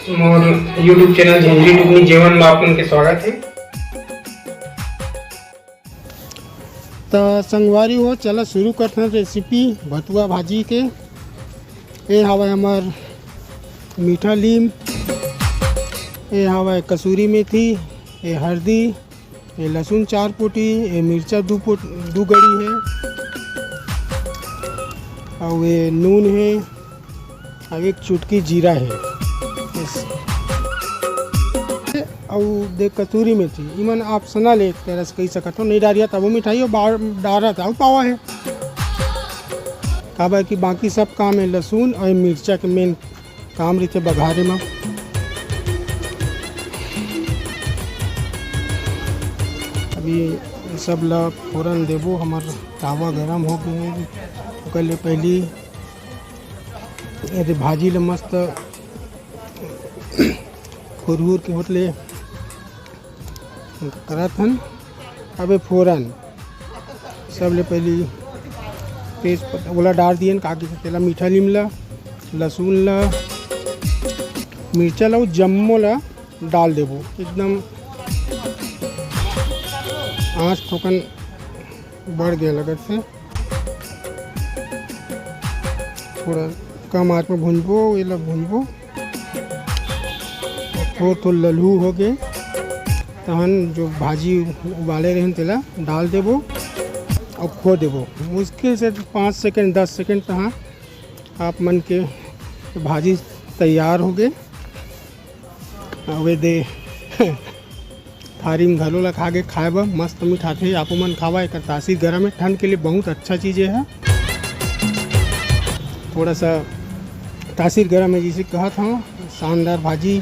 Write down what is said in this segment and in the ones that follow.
मोर YouTube channel झेंझरी टुकनी जेवण में आपके स्वागत है। तो संगवारी हो चला शुरू करते हैं रेसिपी भतुआ भाजी के। ये हवा हमार मीठा लीम, ये हवा कसूरी मेथी, ये हल्दी, ये लहसुन 4 पोटी, ये मिर्चा 2 गड़ी है, और ये नून है, और एक चुटकी जीरा है, और देख कसूरी मेथी इमन ऑप्शनल एक तरह से कही सकता हूँ, नहीं डालिया तब वो मिठाई और बाहर डाला था वो पावा है। काबा कि बाकी सब काम है लहसुन और मिर्चा के मेन काम रहते बघारे में। अभी सब ला फोरन देवो, हमार तावा गरम हो गए। ओकर पहली यदि भाजी ले मस्त खुरहुर के होतले करत हन। अबे फोरन सब ले पहली तेज पत्ता बोला डाल दिए कागज के तेला, मीठा लीम ला, लहसुन ला, मिर्चा ला, जम्मो ला डाल देबो। एकदम आँच थोकन बढ़ गया लगत से, थोड़ा कम आँच में भूनबो, ये ला भूनबो। थोड़ा लल्हू हो गए तहन जो भाजी उबाले रहन तेला डाल देबो और खो देबो। मुश्किल से 5 सेकंड 10 सेकंड तहाँ आप मन के भाजी तैयार हो गए। वे दे थारी में घलो ला खा के खाएबा मस्त मीठा थे। आप मन खावा, एक तासीर गर्म है, ठंड के लिए बहुत अच्छा चीज़ है। थोड़ा सा तासीर गर्म है जिसे कहा था। शानदार भाजी।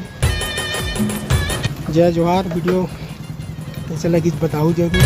जय जोहार। वीडियो कैसे लगी बताओ जरूर।